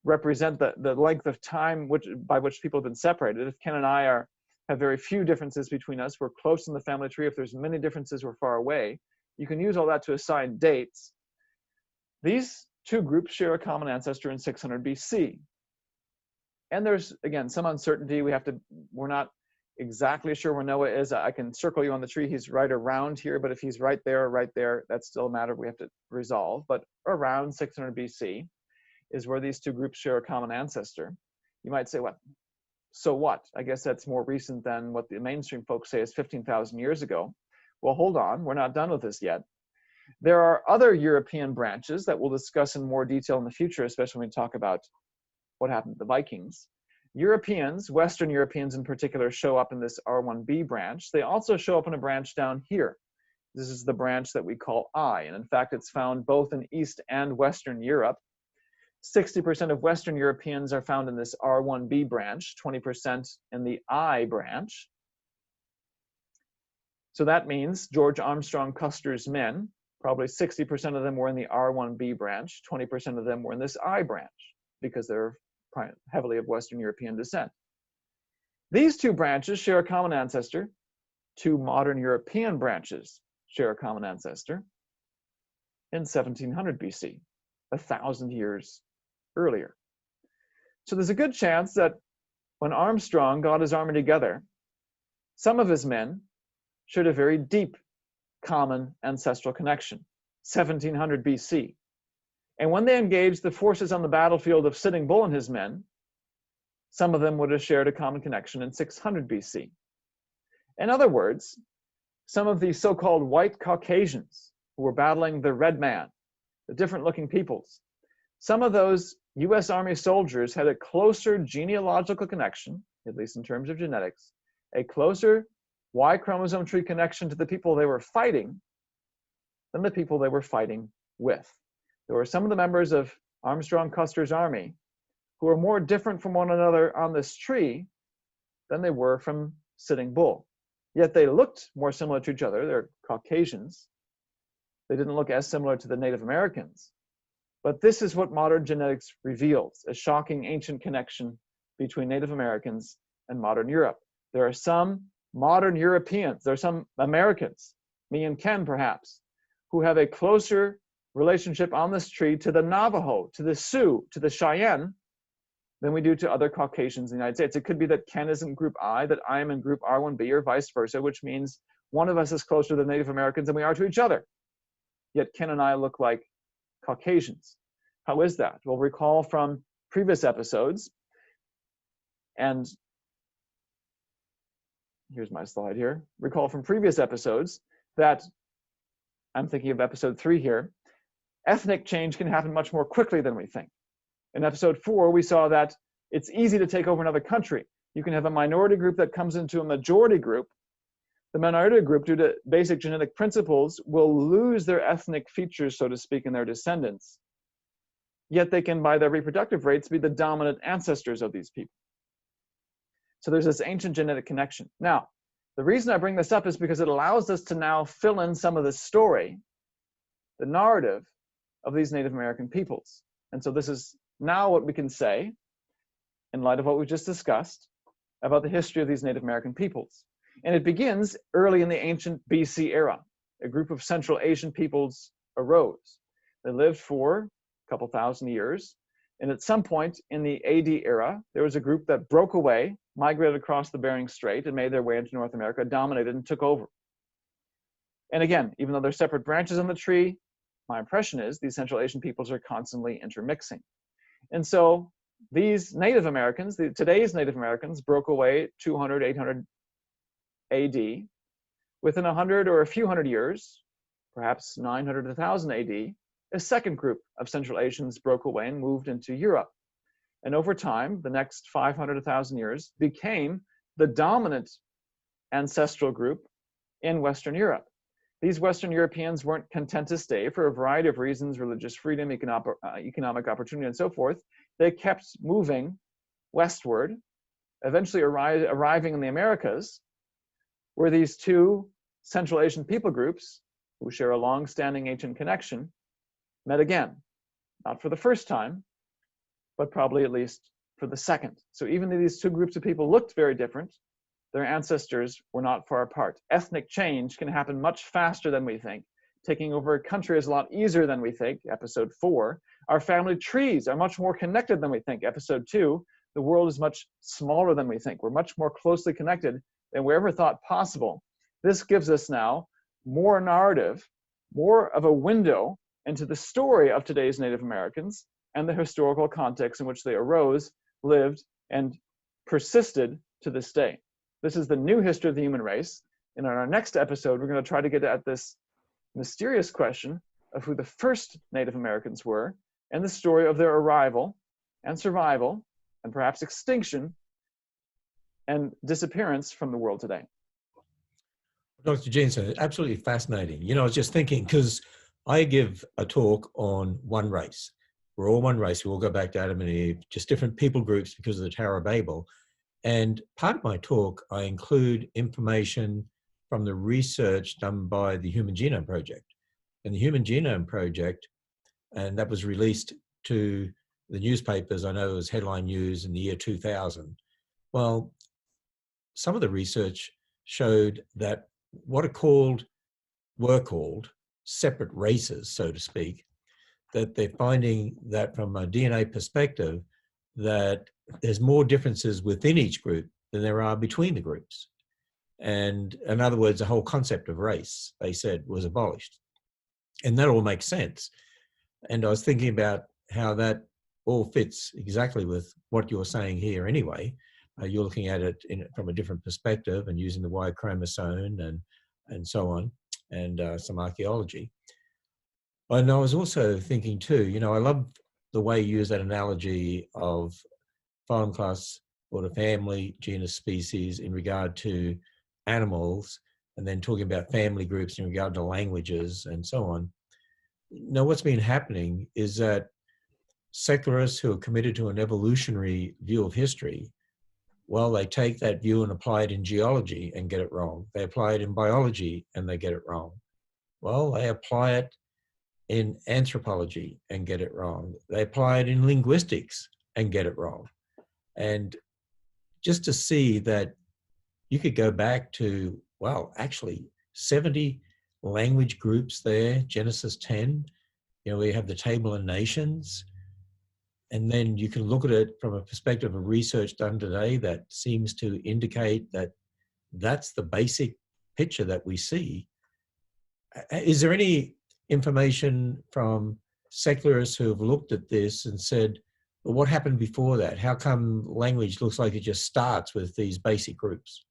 represent the length of time by which people have been separated. If Ken and I have very few differences between us, we're close in the family tree. If there's many differences, we're far away. You can use all that to assign dates. These two groups share a common ancestor in 600 BC. And there's, again, some uncertainty. We're not exactly sure where Noah is. I can circle you on the tree. He's right around here, but if he's right there, that's still a matter we have to resolve. But around 600 BC is where these two groups share a common ancestor. You might say, what? So what? I guess that's more recent than what the mainstream folks say is 15,000 years ago. Well, hold on. We're not done with this yet. There are other European branches that we'll discuss in more detail in the future, especially when we talk about what happened to the Vikings. Europeans, Western Europeans in particular, show up in this R1b branch. They also show up in a branch down here. This is the branch that we call I, and in fact, it's found both in East and Western Europe. 60% of Western Europeans are found in this R1b branch, 20% in the I branch. So that means George Armstrong Custer's men, probably 60% of them were in the R1b branch, 20% of them were in this I branch, because they're heavily of Western European descent. These two branches share a common ancestor. Two modern European branches share a common ancestor in 1700 BC, 1,000 years earlier. So there's a good chance that when Armstrong got his army together, some of his men shared a very deep common ancestral connection, 1700 BC. And when they engaged the forces on the battlefield of Sitting Bull and his men, some of them would have shared a common connection in 600 BC. In other words, some of these so-called white Caucasians who were battling the red man, the different looking peoples, some of those US Army soldiers had a closer genealogical connection, at least in terms of genetics, a closer Y chromosome tree connection to the people they were fighting than the people they were fighting with. There were some of the members of Armstrong Custer's army who were more different from one another on this tree than they were from Sitting Bull. Yet they looked more similar to each other. They're Caucasians. They didn't look as similar to the Native Americans. But this is what modern genetics reveals, a shocking ancient connection between Native Americans and modern Europe. There are some modern Europeans, there are some Americans, me and Ken perhaps, who have a closer relationship on this tree to the Navajo, to the Sioux, to the Cheyenne, than we do to other Caucasians in the United States. It could be that Ken is in group I, that I am in group R1b, or vice versa, which means one of us is closer to the Native Americans than we are to each other. Yet Ken and I look like Caucasians. How is that? Well, recall from previous episodes, and here's my slide here. Recall from previous episodes that, I'm thinking of episode 3 here, ethnic change can happen much more quickly than we think. In episode 4, we saw that it's easy to take over another country. You can have a minority group that comes into a majority group. The minority group, due to basic genetic principles, will lose their ethnic features, so to speak, in their descendants. Yet they can, by their reproductive rates, be the dominant ancestors of these people. So there's this ancient genetic connection. Now, the reason I bring this up is because it allows us to now fill in some of the story, the narrative of these Native American peoples. And so this is now what we can say, in light of what we just discussed, about the history of these Native American peoples. And it begins early in the ancient BC era. A group of Central Asian peoples arose. They lived for a couple thousand years. And at some point in the AD era, there was a group that broke away, migrated across the Bering Strait, and made their way into North America, dominated and took over. And again, even though they're separate branches on the tree, my impression is these Central Asian peoples are constantly intermixing. And so these Native Americans, today's Native Americans, broke away 200, 800 AD. Within 100 or a few hundred years, perhaps 900 to 1000 AD, a second group of Central Asians broke away and moved into Europe. And over time, the next 500 to 1000 years, became the dominant ancestral group in Western Europe. These Western Europeans weren't content to stay for a variety of reasons: religious freedom, economic opportunity, and so forth. They kept moving westward, eventually arriving in the Americas, where these two Central Asian people groups, who share a long-standing ancient connection, met again. Not for the first time, but probably at least for the second. So even though these two groups of people looked very different, their ancestors were not far apart. Ethnic change can happen much faster than we think. Taking over a country is a lot easier than we think, episode 4. Our family trees are much more connected than we think, episode 2. The world is much smaller than we think. We're much more closely connected than we ever thought possible. This gives us now more narrative, more of a window into the story of today's Native Americans and the historical context in which they arose, lived, and persisted to this day. This is the new history of the human race. And in our next episode, we're going to try to get at this mysterious question of who the first Native Americans were and the story of their arrival and survival and perhaps extinction and disappearance from the world today. Dr. Jeanson, absolutely fascinating. You know, I was just thinking, because I give a talk on one race. We're all one race. We all go back to Adam and Eve, just different people groups because of the Tower of Babel. And part of my talk, I include information from the research done by the Human Genome Project. And the Human Genome Project, and that was released to the newspapers, I know it was headline news in the year 2000. Well, some of the research showed that what were called separate races, so to speak, that they're finding that from a DNA perspective, that there's more differences within each group than there are between the groups. And in other words, the whole concept of race, they said, was abolished. And that all makes sense. And I was thinking about how that all fits exactly with what you're saying here anyway. You're looking at it from a different perspective and using the Y chromosome and so on, and some archaeology. And I was also thinking too, you know, I love the way you use that analogy of phylum, class, order, family, genus, species in regard to animals, and then talking about family groups in regard to languages and so on. Now, what's been happening is that secularists who are committed to an evolutionary view of history, well, they take that view and apply it in geology and get it wrong. They apply it in biology and they get it wrong. Well, they apply it in anthropology and get it wrong. They apply it in linguistics and get it wrong. And just to see that you could go back to, well, actually 70 language groups there, Genesis 10, you know, we have the Table of Nations. And then you can look at it from a perspective of research done today that seems to indicate that that's the basic picture that we see. Is there any information from secularists who have looked at this and said, well, what happened before that? How come language looks like it just starts with these basic groups?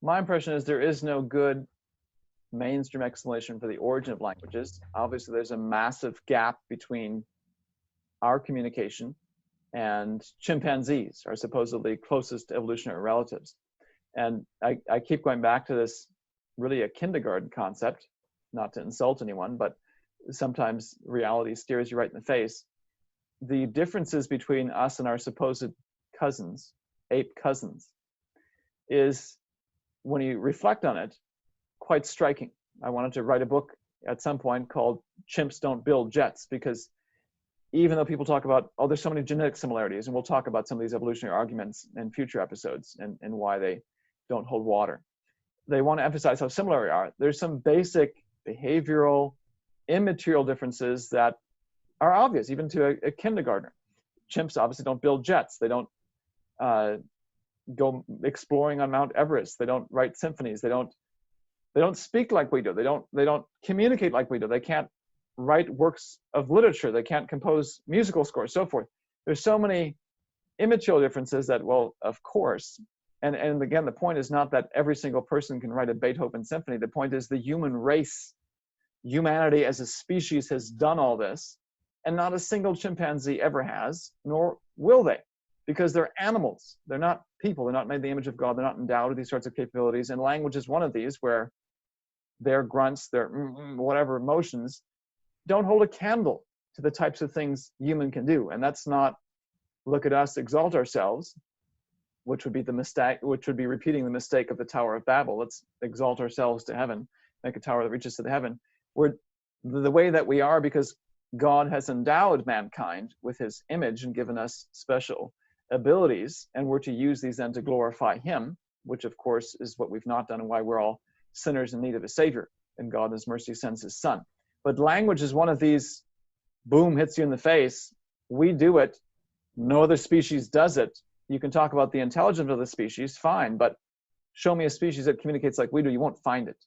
My impression is there is no good mainstream explanation for the origin of languages. Obviously, there's a massive gap between our communication and chimpanzees, our supposedly closest evolutionary relatives. And I keep going back to this, really a kindergarten concept, not to insult anyone, but sometimes reality stares you right in the face. The differences between us and our supposed cousins, ape cousins, is, when you reflect on it, quite striking. I wanted to write a book at some point called Chimps Don't Build Jets, because even though people talk about, oh, there's so many genetic similarities, and we'll talk about some of these evolutionary arguments in future episodes and why they don't hold water. They want to emphasize how similar we are. There's some basic behavioral, immaterial differences that are obvious, even to a kindergartner. Chimps obviously don't build jets. They don't go exploring on Mount Everest. They don't write symphonies. They don't speak like we do. They don't communicate like we do. They can't write works of literature. They can't compose musical scores, so forth. There's so many immaterial differences that, well, of course, And again, the point is not that every single person can write a Beethoven symphony. The point is the human race, humanity as a species has done all this, and not a single chimpanzee ever has, nor will they, because they're animals. They're not people. They're not made in the image of God. They're not endowed with these sorts of capabilities. And language is one of these, where their grunts, their whatever emotions don't hold a candle to the types of things human can do. And that's not look at us, exalt ourselves, which would be the mistake, which would be repeating the mistake of the Tower of Babel. Let's exalt ourselves to heaven, make a tower that reaches to the heaven. We're the way that we are because God has endowed mankind with his image and given us special abilities, and we're to use these then to glorify him, which of course is what we've not done and why we're all sinners in need of a savior, and God in his mercy sends his son. But language is one of these, boom, hits you in the face. We do it. No other species does it. You can talk about the intelligence of the species, fine, but show me a species that communicates like we do, you won't find it.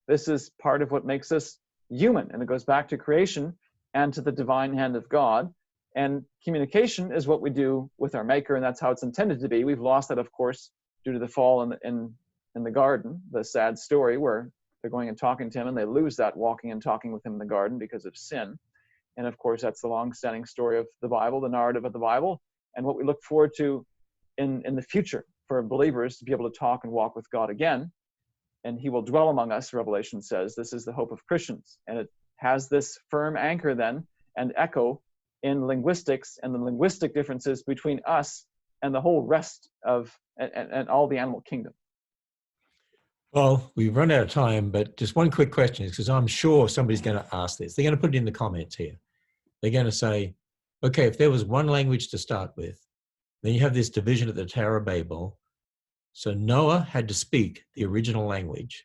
This is part of what makes us human, and it goes back to creation and to the divine hand of God. And communication is what we do with our maker, and that's how it's intended to be. We've lost that, of course, due to the fall in the garden, the sad story where they're going and talking to him, and they lose that walking and talking with him in the garden because of sin. And of course, that's the long-standing story of the Bible, the narrative of the Bible, and what we look forward to in the future for believers to be able to talk and walk with God again. And he will dwell among us, Revelation says. This is the hope of Christians. And it has this firm anchor then and echo in linguistics and the linguistic differences between us and the whole rest of and all the animal kingdom. Well, we've run out of time, but just one quick question, because I'm sure somebody's going to ask this. They're going to put it in the comments here. They're going to say, okay, if there was one language to start with, then you have this division at the Tower of Babel. So Noah had to speak the original language.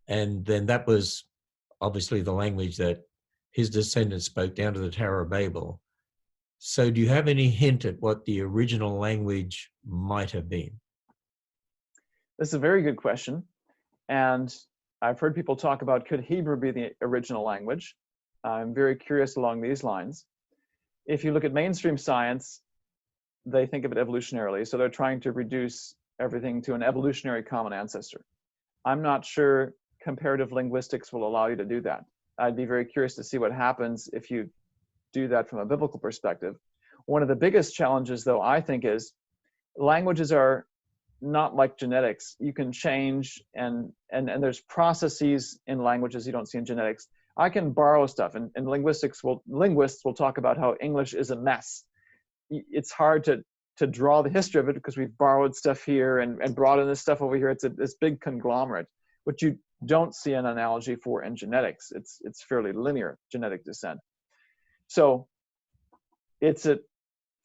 And then that was obviously the language that his descendants spoke down to the Tower of Babel. So do you have any hint at what the original language might have been? This is a very good question. And I've heard people talk about, could Hebrew be the original language? I'm very curious along these lines. If you look at mainstream science, they think of it evolutionarily. So they're trying to reduce everything to an evolutionary common ancestor. I'm not sure comparative linguistics will allow you to do that. I'd be very curious to see what happens if you do that from a biblical perspective. One of the biggest challenges, though, I think, is languages are not like genetics. You can change, and there's processes in languages you don't see in genetics. I can borrow stuff, and linguists will talk about how English is a mess. It's hard to draw the history of it because we've borrowed stuff here and brought in this stuff over here. It's this big conglomerate, which you don't see an analogy for in genetics. It's fairly linear genetic descent. So it's a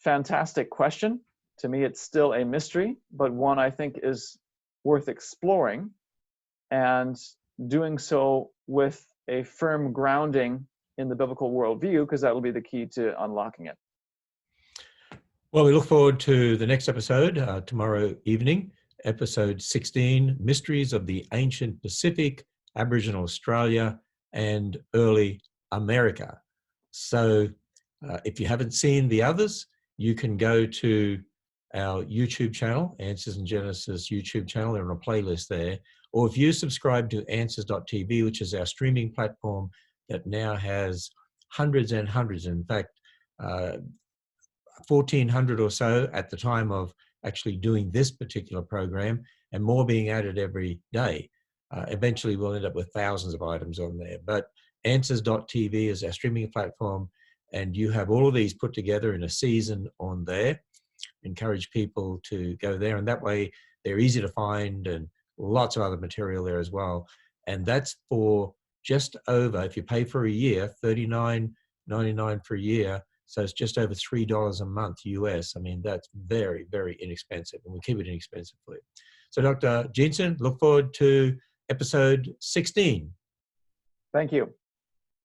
fantastic question. To me, it's still a mystery, but one I think is worth exploring and doing so with a firm grounding in the biblical worldview, because that will be the key to unlocking it. Well, we look forward to the next episode tomorrow evening, episode 16, Mysteries of the Ancient Pacific, Aboriginal Australia, and Early America. So if you haven't seen the others, you can go to our YouTube channel, Answers in Genesis YouTube channel. They're on a playlist there. Or if you subscribe to Answers.tv, which is our streaming platform that now has hundreds and hundreds, in fact, 1,400 or so at the time of actually doing this particular program, and more being added every day. Eventually, we'll end up with thousands of items on there. But Answers.tv is our streaming platform, and you have all of these put together in a season on there. Encourage people to go there, and that way they're easy to find, and lots of other material there as well. And that's for just over, if you pay for a year, $39.99 for a year. So it's just over $3 a month US. I mean, that's very, very inexpensive, and we keep it inexpensive for you. So Dr. Jeanson, look forward to episode 16. Thank you.